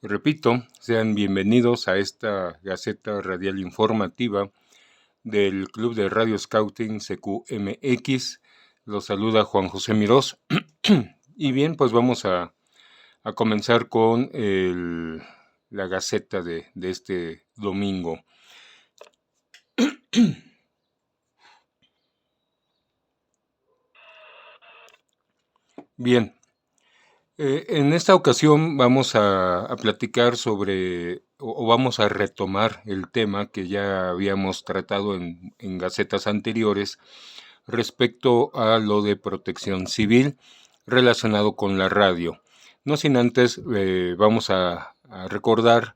Repito, sean bienvenidos a esta Gaceta Radial Informativa del Club de Radio Scouting CQMX. Los saluda Juan José Mirós. Y bien, pues vamos a comenzar con la Gaceta de este domingo. Bien, en esta ocasión vamos a platicar sobre, o vamos a retomar el tema que ya habíamos tratado en gacetas anteriores respecto a lo de protección civil relacionado con la radio. No sin antes, vamos a recordar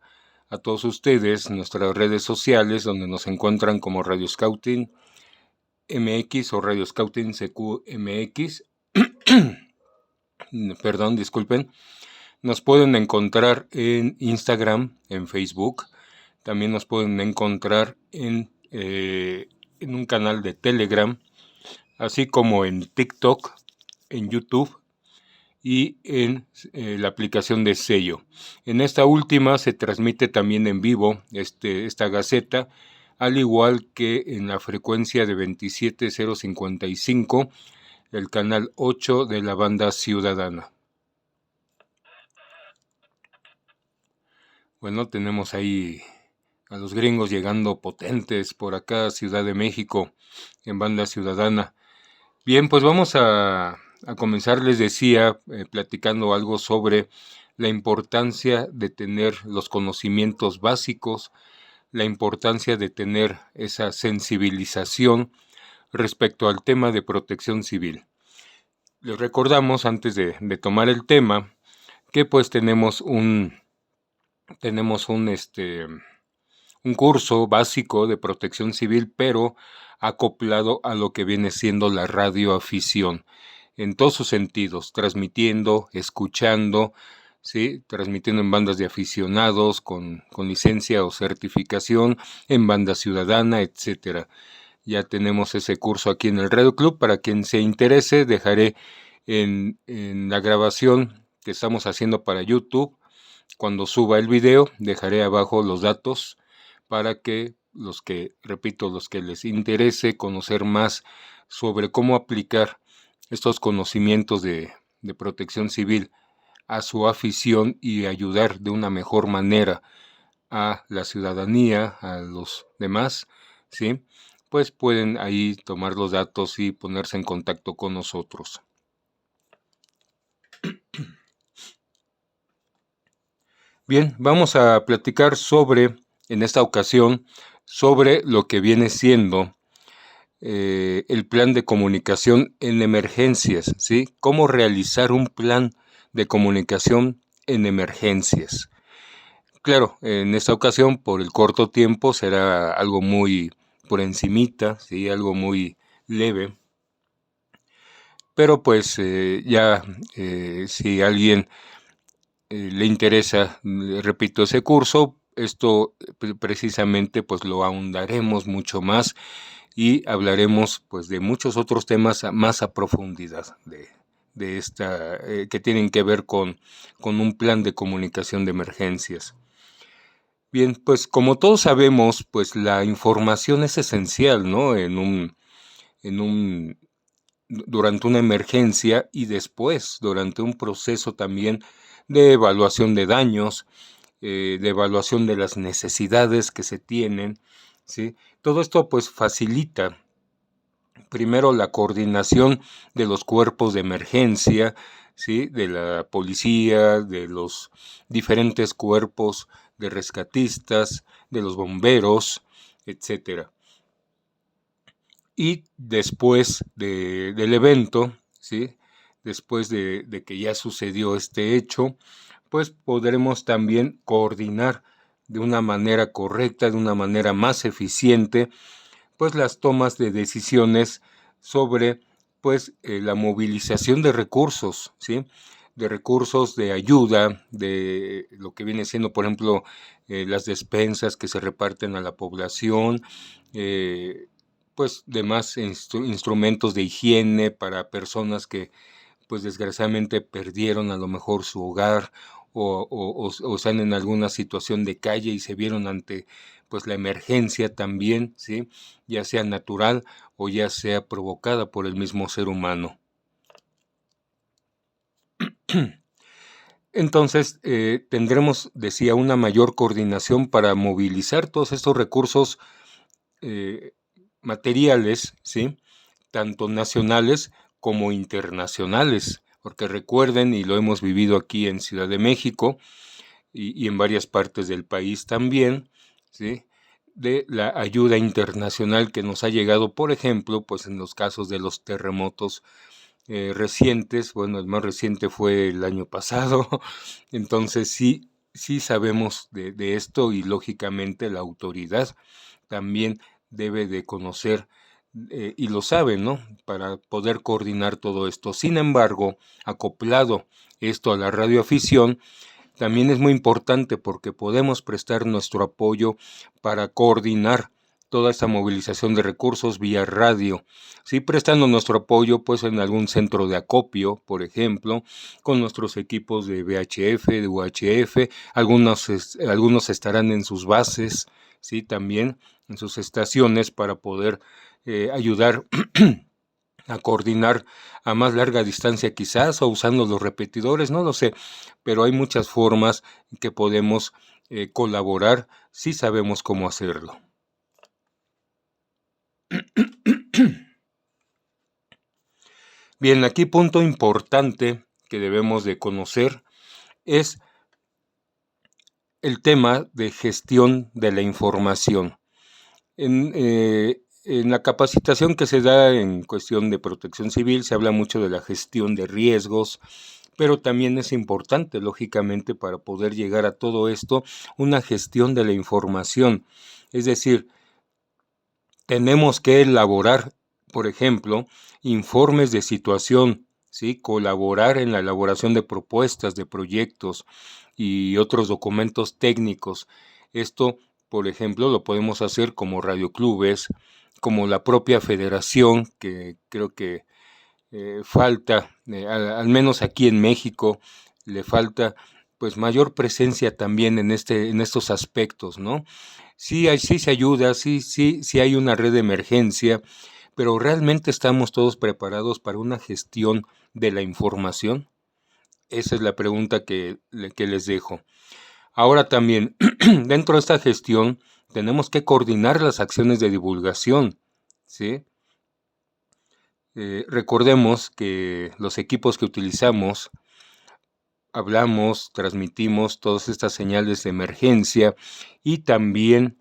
a todos ustedes nuestras redes sociales donde nos encuentran como Radio Scouting MX o Radio Scouting CQMX. Perdón, disculpen. Nos pueden encontrar en Instagram, en Facebook. También nos pueden encontrar en un canal de Telegram, así como en TikTok, en YouTube y en la aplicación de Sello. En esta última se transmite también en vivo esta gaceta, al igual que en la frecuencia de 27055, el canal 8 de la banda Ciudadana. Bueno, tenemos ahí a los gringos llegando potentes por acá, Ciudad de México, en banda Ciudadana. Bien, pues vamos a comenzar, les decía, platicando algo sobre la importancia de tener los conocimientos básicos, la importancia de tener esa sensibilización respecto al tema de protección civil. Les recordamos, antes de tomar el tema, que pues tenemos un curso básico de protección civil, pero acoplado a lo que viene siendo la radioafición, en todos sus sentidos, transmitiendo, escuchando, ¿sí? Transmitiendo en bandas de aficionados con licencia o certificación, en banda ciudadana, etcétera. Ya tenemos ese curso aquí en el Radio Club. Para quien se interese, dejaré en la grabación que estamos haciendo para YouTube, cuando suba el video, dejaré abajo los datos para que los que les interese conocer más sobre cómo aplicar estos conocimientos de protección civil a su afición y ayudar de una mejor manera a la ciudadanía, a los demás, ¿sí? Pues pueden ahí tomar los datos y ponerse en contacto con nosotros. Bien, vamos a platicar en esta ocasión, sobre lo que viene siendo el plan de comunicación en emergencias, ¿sí? Cómo realizar un plan de comunicación en emergencias. Claro, en esta ocasión, por el corto tiempo, será algo muy por encimita, ¿sí? Algo muy leve. Pero pues si a alguien le interesa, repito, ese curso, esto precisamente pues lo ahondaremos mucho más y hablaremos pues de muchos otros temas más a profundidad de esta que tienen que ver con un plan de comunicación de emergencias. Bien, pues como todos sabemos, pues la información es esencial, ¿no? Durante una emergencia y después, durante un proceso también de evaluación de daños, de evaluación de las necesidades que se tienen, ¿sí? Todo esto pues facilita primero la coordinación de los cuerpos de emergencia, ¿sí? De la policía, de los diferentes cuerpos de rescatistas, de los bomberos, etcétera. Y después del evento, ¿sí? Después de que ya sucedió este hecho, pues podremos también coordinar de una manera correcta, de una manera más eficiente, pues las tomas de decisiones sobre pues la movilización de recursos, ¿sí? De recursos de ayuda, de lo que viene siendo, por ejemplo, las despensas que se reparten a la población, pues demás instrumentos de higiene para personas que pues desgraciadamente perdieron a lo mejor su hogar o están en alguna situación de calle y se vieron ante pues la emergencia también, ¿sí? Ya sea natural o ya sea provocada por el mismo ser humano. Entonces, tendremos, decía, una mayor coordinación para movilizar todos estos recursos materiales, ¿sí? Tanto nacionales como internacionales, porque recuerden, y lo hemos vivido aquí en Ciudad de México y en varias partes del país también, ¿sí? De la ayuda internacional que nos ha llegado, por ejemplo, pues en los casos de los terremotos recientes. Bueno, el más reciente fue el año pasado, entonces sí sabemos de esto, y lógicamente la autoridad también debe de conocer y lo sabe, ¿no? Para poder coordinar todo esto. Sin embargo, acoplado esto a la radioafición, también es muy importante porque podemos prestar nuestro apoyo para coordinar toda esta movilización de recursos vía radio, sí, prestando nuestro apoyo pues en algún centro de acopio, por ejemplo, con nuestros equipos de VHF, de UHF, algunos estarán en sus bases, sí, también en sus estaciones para poder ayudar a coordinar a más larga distancia quizás, o usando los repetidores, no lo sé, pero hay muchas formas que podemos colaborar si sabemos cómo hacerlo. Bien, aquí punto importante que debemos de conocer es el tema de gestión de la información. En la capacitación que se da en cuestión de protección civil se habla mucho de la gestión de riesgos, pero también es importante, lógicamente, para poder llegar a todo esto, una gestión de la información. Es decir, tenemos que elaborar, por ejemplo, informes de situación, ¿sí? Colaborar en la elaboración de propuestas, de proyectos y otros documentos técnicos. Esto, por ejemplo, lo podemos hacer como radioclubes, como la propia federación, que creo que falta, al menos aquí en México, le falta pues mayor presencia también en estos aspectos, ¿no? Sí se ayuda, sí hay una red de emergencia, pero ¿realmente estamos todos preparados para una gestión de la información? Esa es la pregunta que les dejo. Ahora también, dentro de esta gestión, tenemos que coordinar las acciones de divulgación, ¿sí? Recordemos que los equipos que utilizamos, hablamos, transmitimos todas estas señales de emergencia y también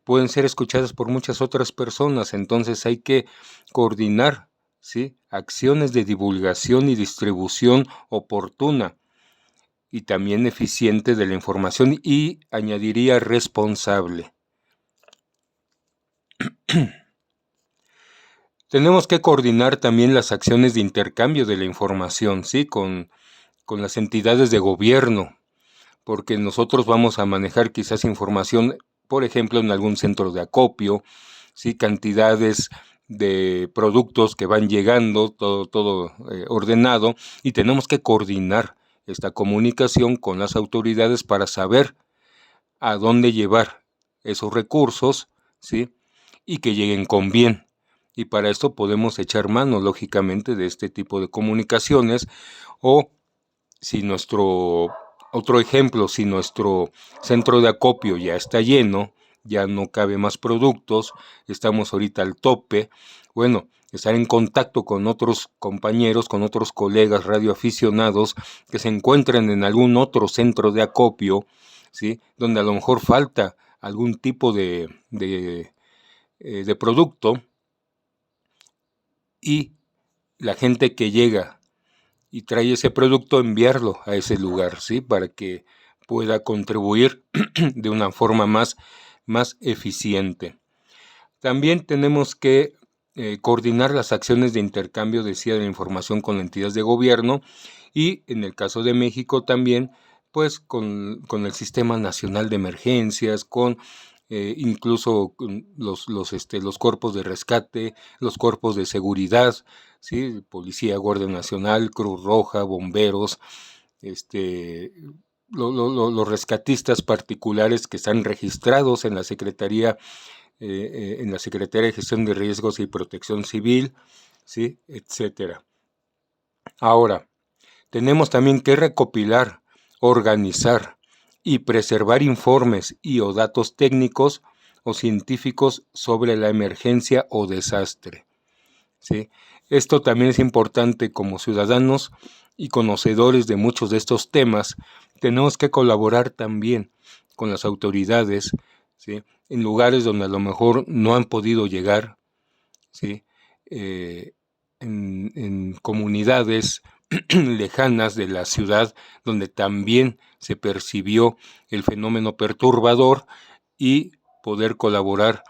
pueden ser escuchadas por muchas otras personas. Entonces hay que coordinar, ¿sí? Acciones de divulgación y distribución oportuna y también eficiente de la información, y añadiría responsable. Tenemos que coordinar también las acciones de intercambio de la información, ¿sí? Con las entidades de gobierno, porque nosotros vamos a manejar quizás información, por ejemplo, en algún centro de acopio, ¿sí? Cantidades de productos que van llegando, todo ordenado, y tenemos que coordinar esta comunicación con las autoridades para saber a dónde llevar esos recursos, ¿sí? Y que lleguen con bien. Y para esto podemos echar mano, lógicamente, de este tipo de comunicaciones, o si otro ejemplo, si nuestro centro de acopio ya está lleno, ya no cabe más productos, estamos ahorita al tope, bueno, estar en contacto con otros compañeros, con otros colegas radioaficionados que se encuentren en algún otro centro de acopio, ¿sí? Donde a lo mejor falta algún tipo de producto, y la gente que llega y trae ese producto, enviarlo a ese lugar, ¿sí? Para que pueda contribuir de una forma más eficiente. También tenemos que coordinar las acciones de intercambio, decía, de la información con entidades de gobierno, y en el caso de México también, pues con el Sistema Nacional de Emergencias, con incluso los cuerpos de rescate, los cuerpos de seguridad, ¿sí? Policía, Guardia Nacional, Cruz Roja, bomberos, los rescatistas particulares que están registrados en la Secretaría de Gestión de Riesgos y Protección Civil, ¿sí? Etcétera. Ahora, tenemos también que recopilar, organizar y preservar informes y o datos técnicos o científicos sobre la emergencia o desastre, ¿sí? Esto también es importante. Como ciudadanos y conocedores de muchos de estos temas, tenemos que colaborar también con las autoridades, ¿sí? En lugares donde a lo mejor no han podido llegar, ¿sí? En comunidades lejanas de la ciudad donde también se percibió el fenómeno perturbador, y poder colaborar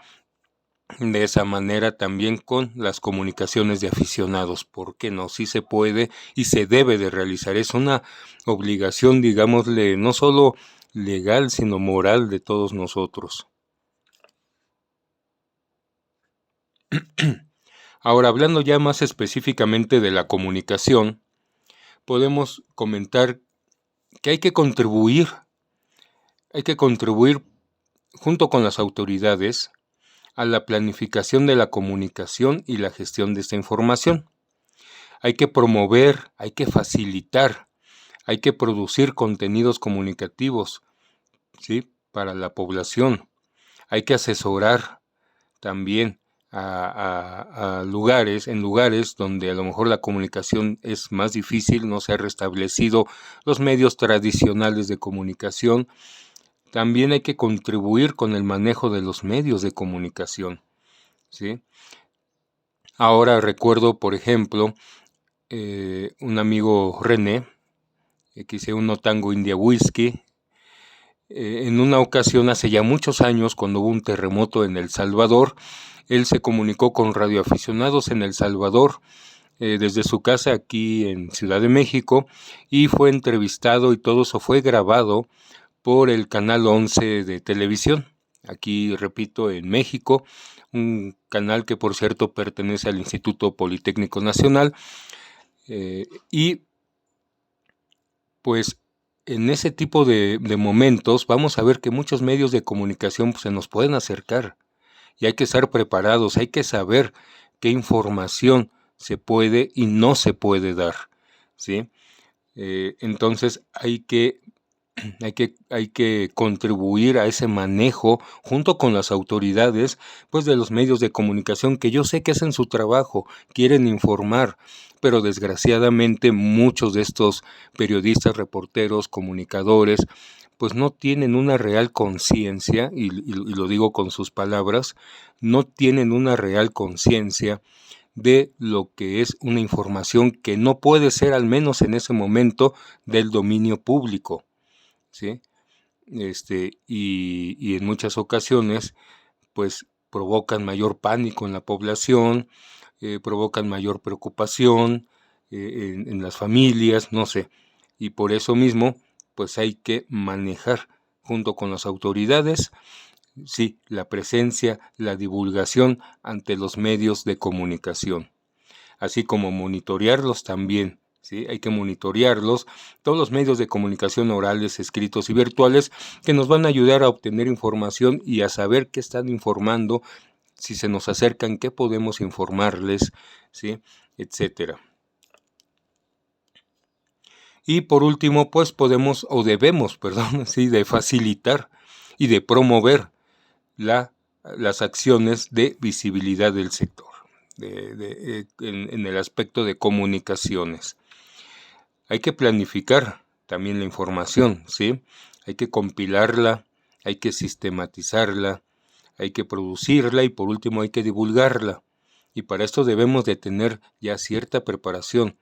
de esa manera también con las comunicaciones de aficionados. ¿Por qué no? Sí se puede y se debe de realizar. Es una obligación, digámosle, no solo legal, sino moral de todos nosotros. Ahora, hablando ya más específicamente de la comunicación, podemos comentar que hay que contribuir junto con las autoridades a la planificación de la comunicación y la gestión de esta información. Hay que promover, hay que facilitar, hay que producir contenidos comunicativos, ¿sí? Para la población. Hay que asesorar también en lugares donde a lo mejor la comunicación es más difícil, no se ha restablecido los medios tradicionales de comunicación. También hay que contribuir con el manejo de los medios de comunicación, ¿sí? Ahora recuerdo, por ejemplo, un amigo René, que hice un Tango India Whisky, en una ocasión hace ya muchos años, cuando hubo un terremoto en El Salvador, él se comunicó con radioaficionados en El Salvador, desde su casa aquí en Ciudad de México, y fue entrevistado, y todo eso fue grabado por el Canal 11 de televisión, aquí repito, en México, un canal que por cierto pertenece al Instituto Politécnico Nacional, y pues en ese tipo de momentos vamos a ver que muchos medios de comunicación pues, se nos pueden acercar, y hay que estar preparados, hay que saber qué información se puede y no se puede dar, ¿sí? Entonces hay que contribuir a ese manejo junto con las autoridades, pues, de los medios de comunicación, que yo sé que hacen su trabajo, quieren informar, pero desgraciadamente muchos de estos periodistas, reporteros, comunicadores, pues no tienen una real conciencia, y lo digo con sus palabras, no tienen una real conciencia de lo que es una información que no puede ser, al menos en ese momento, del dominio público, ¿sí? Y en muchas ocasiones, pues, provocan mayor pánico en la población, provocan mayor preocupación en las familias, no sé. Y por eso mismo, pues hay que manejar junto con las autoridades, sí, la presencia, la divulgación ante los medios de comunicación, así como monitorearlos también, ¿sí? Hay que monitorearlos, todos los medios de comunicación orales, escritos y virtuales, que nos van a ayudar a obtener información y a saber qué están informando, si se nos acercan, qué podemos informarles, ¿sí? Etcétera. Y por último, pues podemos o debemos, perdón, sí, de facilitar y de promover las acciones de visibilidad del sector, en el aspecto de comunicaciones. Hay que planificar también la información, ¿sí? Hay que compilarla, hay que sistematizarla, hay que producirla y por último hay que divulgarla. Y para esto debemos de tener ya cierta preparación,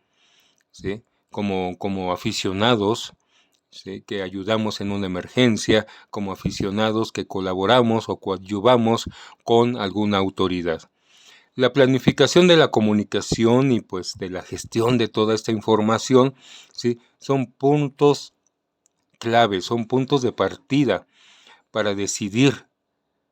¿sí? Como aficionados, ¿sí? Que ayudamos en una emergencia, como aficionados que colaboramos o coadyuvamos con alguna autoridad. La planificación de la comunicación y pues de la gestión de toda esta información, ¿sí? Son puntos clave, son puntos de partida para decidir,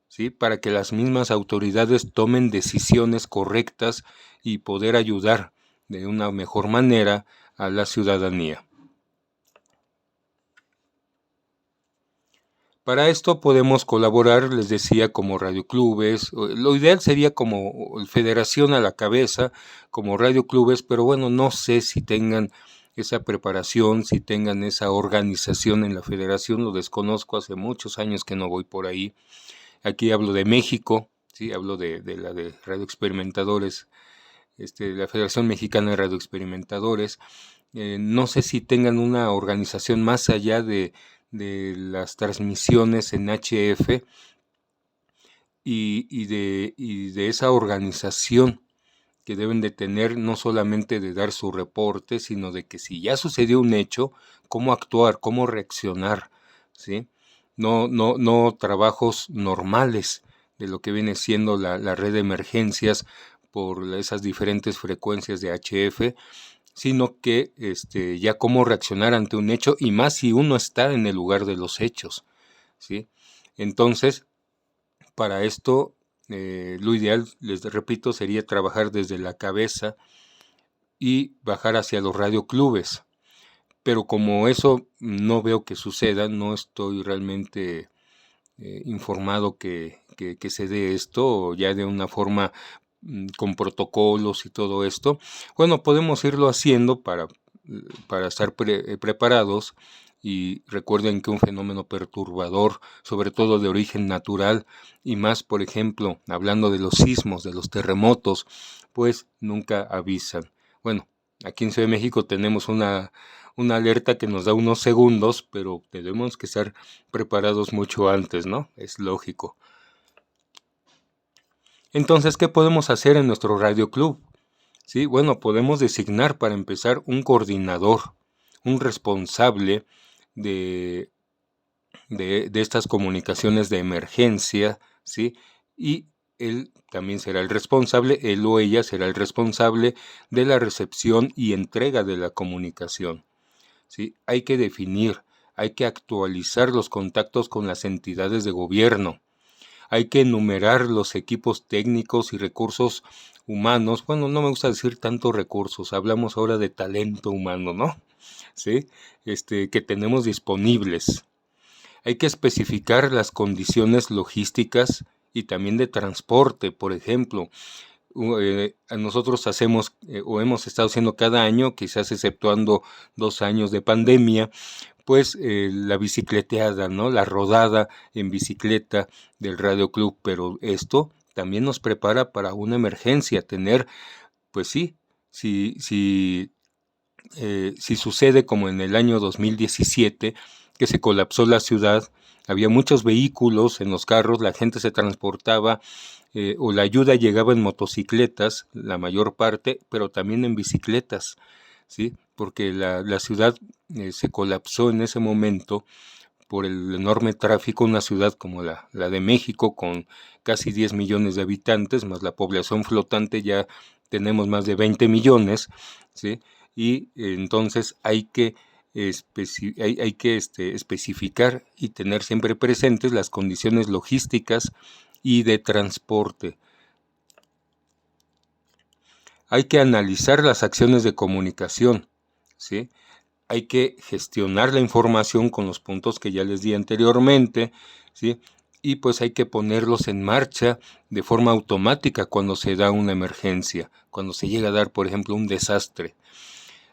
¿sí? Para que las mismas autoridades tomen decisiones correctas y poder ayudar de una mejor manera a la ciudadanía. Para esto podemos colaborar, les decía, como radioclubes. Lo ideal sería como federación a la cabeza, como radioclubes, pero bueno, no sé si tengan esa preparación, si tengan esa organización en la federación, lo desconozco, hace muchos años que no voy por ahí. Aquí hablo de México, sí, hablo de la de radioexperimentadores, la Federación Mexicana de Radioexperimentadores. No sé si tengan una organización más allá de las transmisiones en HF y de esa organización que deben de tener, no solamente de dar su reporte, sino de que si ya sucedió un hecho, cómo actuar, cómo reaccionar, ¿sí? No trabajos normales de lo que viene siendo la red de emergencias por esas diferentes frecuencias de HF, sino que ya cómo reaccionar ante un hecho, y más si uno está en el lugar de los hechos, ¿sí? Entonces, para esto, lo ideal, les repito, sería trabajar desde la cabeza y bajar hacia los radioclubes. Pero como eso no veo que suceda, no estoy realmente informado que se dé esto ya de una forma con protocolos y todo esto. Bueno, podemos irlo haciendo para estar preparados. Y recuerden que un fenómeno perturbador, sobre todo de origen natural, y más, por ejemplo, hablando de los sismos, de los terremotos, pues nunca avisan. Bueno, aquí en Ciudad de México tenemos una alerta que nos da unos segundos, pero tenemos que estar preparados mucho antes, ¿no? Es lógico. Entonces, ¿qué podemos hacer en nuestro radio club? Sí, bueno, podemos designar para empezar un coordinador, un responsable de, de estas comunicaciones de emergencia, ¿sí? Y él también será el responsable, él o ella será el responsable de la recepción y entrega de la comunicación. ¿Sí? Hay que definir, hay que actualizar los contactos con las entidades de gobierno, hay que enumerar los equipos técnicos y recursos humanos. Bueno, no me gusta decir tanto recursos, hablamos ahora de talento humano, ¿no? ¿Sí? Que tenemos disponibles. Hay que especificar las condiciones logísticas y también de transporte, por ejemplo. Nosotros hacemos o hemos estado haciendo cada año, quizás exceptuando 2 años de pandemia, pues la bicicleteada, ¿no? La rodada en bicicleta del Radio Club, pero esto también nos prepara para una emergencia, tener, pues sí, si sucede como en el año 2017, que se colapsó la ciudad, había muchos vehículos en los carros, la gente se transportaba o la ayuda llegaba en motocicletas, la mayor parte, pero también en bicicletas, ¿sí? Porque la ciudad se colapsó en ese momento por el enorme tráfico, una ciudad como la de México, con casi 10 millones de habitantes, más la población flotante, ya tenemos más de 20 millones, ¿sí? Y entonces hay que especificar y tener siempre presentes las condiciones logísticas y de transporte. Hay que analizar las acciones de comunicación, ¿sí? Hay que gestionar la información con los puntos que ya les di anteriormente, ¿sí? Y pues hay que ponerlos en marcha de forma automática cuando se da una emergencia, cuando se llega a dar, por ejemplo, un desastre.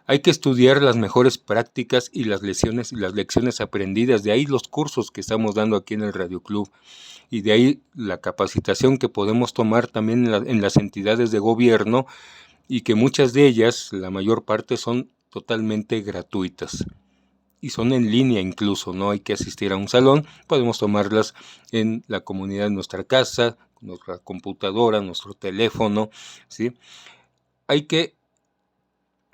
Hay que estudiar las mejores prácticas y las lecciones aprendidas, de ahí los cursos que estamos dando aquí en el Radio Club, y de ahí la capacitación que podemos tomar también en las entidades de gobierno, y que muchas de ellas, la mayor parte, son totalmente gratuitas y son en línea incluso, no hay que asistir a un salón, podemos tomarlas en la comunidad de nuestra casa, nuestra computadora, nuestro teléfono, ¿sí? Hay que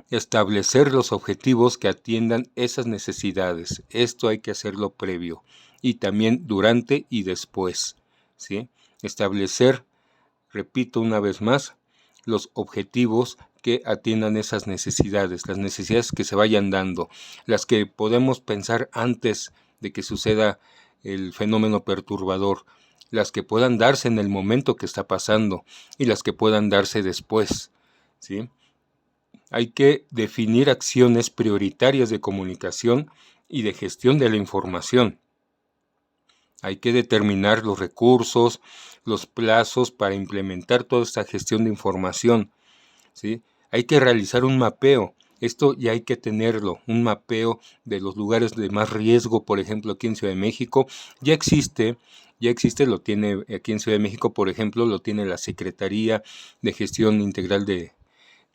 establecer los objetivos que atiendan esas necesidades. Esto hay que hacerlo previo y también durante y después, ¿sí? Establecer, repito una vez más, los objetivos que atiendan esas necesidades, las necesidades que se vayan dando, las que podemos pensar antes de que suceda el fenómeno perturbador, las que puedan darse en el momento que está pasando y las que puedan darse después, ¿sí? Hay que definir acciones prioritarias de comunicación y de gestión de la información. Hay que determinar los recursos, los plazos para implementar toda esta gestión de información, ¿sí? Hay que realizar un mapeo. Esto ya hay que tenerlo, un mapeo de los lugares de más riesgo, por ejemplo, aquí en Ciudad de México. Ya existe, lo tiene aquí en Ciudad de México, por ejemplo, lo tiene la Secretaría de Gestión Integral de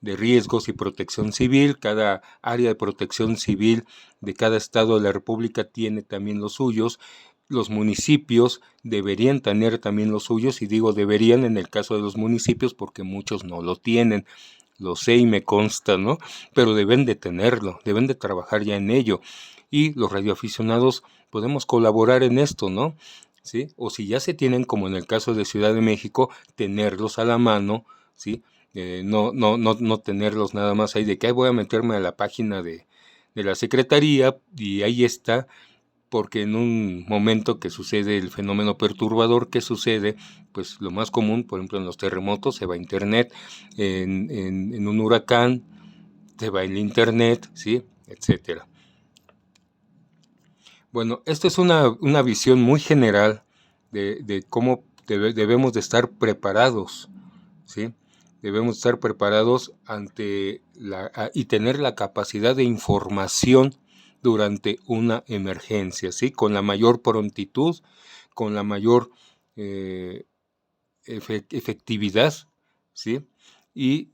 Riesgos y Protección Civil. Cada área de protección civil de cada estado de la República tiene también los suyos. Los municipios deberían tener también los suyos, y digo deberían en el caso de los municipios porque muchos no lo tienen. Lo sé y me consta, ¿no? Pero deben de tenerlo, deben de trabajar ya en ello. Y los radioaficionados podemos colaborar en esto, ¿no? ¿Sí? O si ya se tienen, como en el caso de Ciudad de México, tenerlos a la mano, ¿sí? No tenerlos nada más ahí de que voy a meterme a la página de la Secretaría y ahí está, porque en un momento que sucede el fenómeno perturbador, ¿qué sucede? Pues lo más común, por ejemplo, en los terremotos se va a internet, en un huracán se va el internet, ¿sí? Etcétera. Bueno, esta es una visión muy general de cómo debemos de estar preparados, ¿sí? Debemos estar preparados y tener la capacidad de información durante una emergencia, ¿sí? Con la mayor prontitud, con la mayor efectividad, ¿sí? Y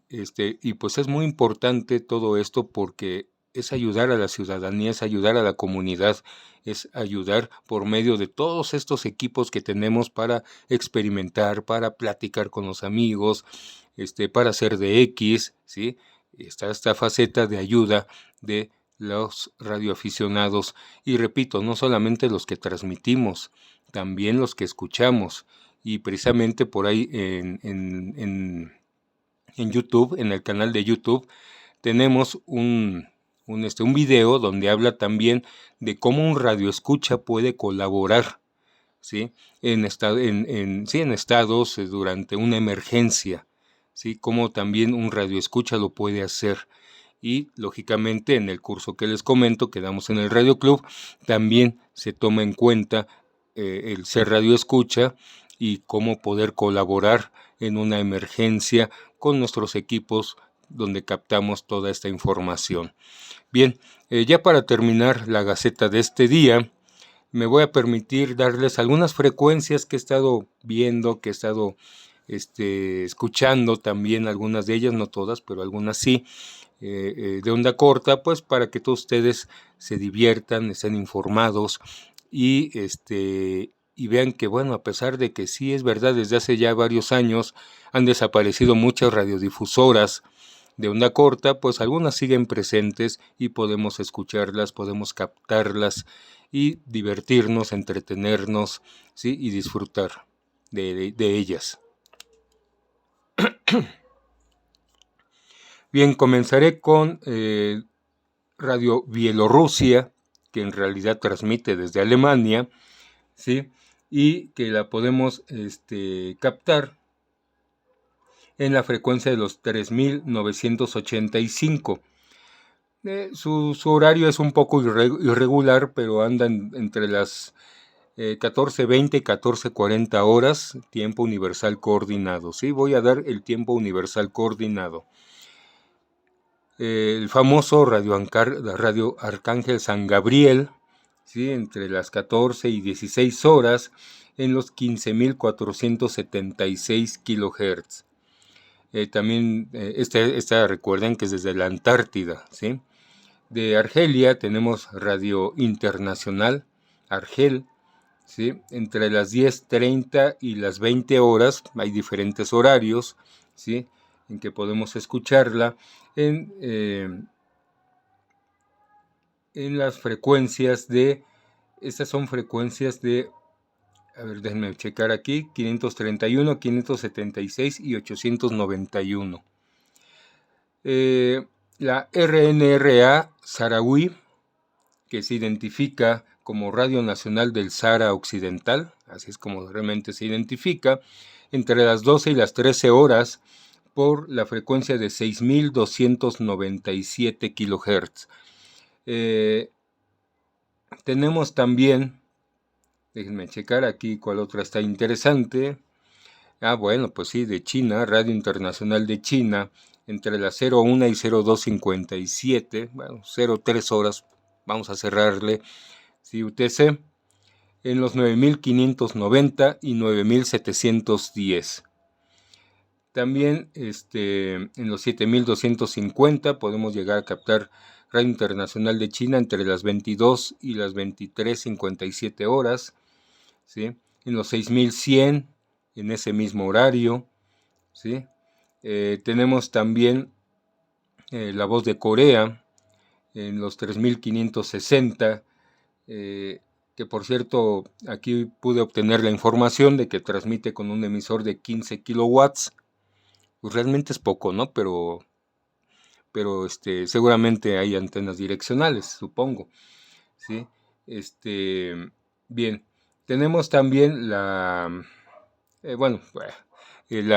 pues es muy importante todo esto porque es ayudar a la ciudadanía, es ayudar a la comunidad, es ayudar por medio de todos estos equipos que tenemos para experimentar, para platicar con los amigos, para hacer de X, ¿sí? Está esta faceta de ayuda de los radioaficionados. Y repito, no solamente los que transmitimos, también los que escuchamos. Y precisamente por ahí en YouTube, en el canal de YouTube, tenemos un video donde habla también de cómo un radioescucha puede colaborar, ¿sí? En estados durante una emergencia, ¿sí? Cómo también un radioescucha lo puede hacer. Y lógicamente en el curso que les comento, que damos en el Radio Club, también se toma en cuenta el ser radioescucha y cómo poder colaborar en una emergencia con nuestros equipos donde captamos toda esta información. Bien, ya para terminar la Gaceta de este día, me voy a permitir darles algunas frecuencias que he estado viendo, que he estado escuchando también, algunas de ellas, no todas, pero algunas sí, de onda corta, pues para que todos ustedes se diviertan, estén informados y vean que, bueno, a pesar de que sí es verdad, desde hace ya varios años han desaparecido muchas radiodifusoras de onda corta, pues algunas siguen presentes y podemos escucharlas, podemos captarlas y divertirnos, entretenernos, ¿sí? Y disfrutar de ellas. Bien, comenzaré con Radio Bielorrusia, que en realidad transmite desde Alemania, ¿sí? Y que la podemos captar en la frecuencia de los 3985. Su horario es un poco irregular, pero andan entre las 14:20 y 14:40 horas, tiempo universal coordinado. ¿Sí? Voy a dar el tiempo universal coordinado. El famoso Radio Arcángel San Gabriel, ¿sí? Entre las 14 y 16 horas, en los 15.476 kHz. También recuerden que es desde la Antártida, ¿sí? De Argelia tenemos Radio Internacional, Argel, ¿sí? Entre las 10:30 y las 20 horas, hay diferentes horarios, ¿sí? En que podemos escucharla en las frecuencias estas son frecuencias de, a ver, déjenme checar aquí, 531, 576 y 891. La RNRA Saharaui, que se identifica como Radio Nacional del Sahara Occidental, así es como realmente se identifica, entre las 12 y las 13 horas por la frecuencia de 6.297 kHz. Tenemos también Déjenme checar aquí cuál otra está interesante. Bueno, pues sí, de China, Radio Internacional de China, entre las 01 y 02:57, bueno, 03 horas, vamos a cerrarle, sí, UTC, en los 9590 y 9710. También en los 7250 podemos llegar a captar Radio Internacional de China entre las 22 y las 23:57 horas, ¿sí? En los 6100 en ese mismo horario, ¿sí? Tenemos también La Voz de Corea en los 3560, que por cierto aquí pude obtener la información de que transmite con un emisor de 15 kilowatts. Pues realmente es poco, ¿no? Pero seguramente hay antenas direccionales, supongo, ¿sí? Bien, tenemos también la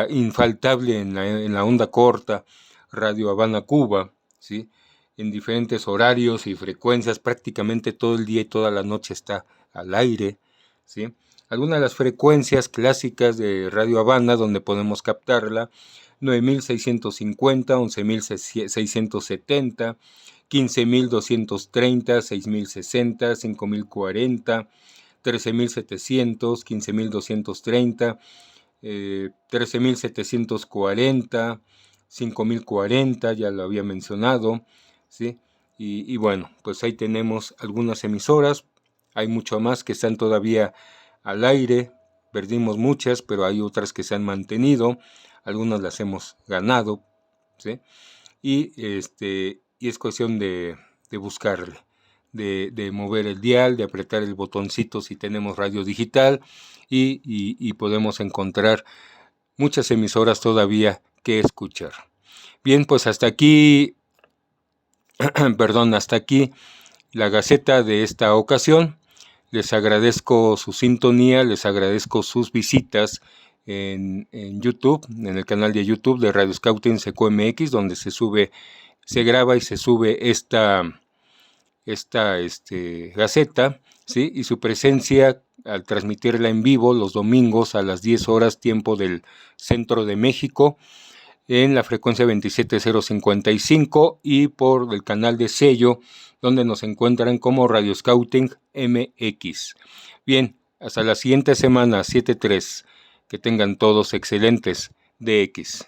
infaltable en la onda corta, Radio Habana Cuba, ¿sí? En diferentes horarios y frecuencias, prácticamente todo el día y toda la noche está al aire, ¿sí? Algunas de las frecuencias clásicas de Radio Habana, donde podemos captarla: 9650, 11670, 15230, 6060, 5040, 13700, 15230, 13740, 5040, ya lo había mencionado, ¿sí? Y bueno, pues ahí tenemos algunas emisoras, hay mucho más que están todavía al aire, perdimos muchas, pero hay otras que se han mantenido, algunas las hemos ganado, ¿sí? Y es cuestión de buscarle, de mover el dial, de apretar el botoncito si tenemos radio digital, y podemos encontrar muchas emisoras todavía que escuchar. Bien, pues hasta aquí, hasta aquí la Gaceta de esta ocasión. Les agradezco su sintonía, les agradezco sus visitas en YouTube, en el canal de YouTube de Radio Scouting CQMX, donde se graba y se sube esta Gaceta, ¿sí? Y su presencia al transmitirla en vivo los domingos a las 10 horas tiempo del centro de México, en la frecuencia 27055 y por el canal de Sello, donde nos encuentran como Radio Scouting MX. Bien, hasta la siguiente semana, 7-3. Que tengan todos excelentes DX.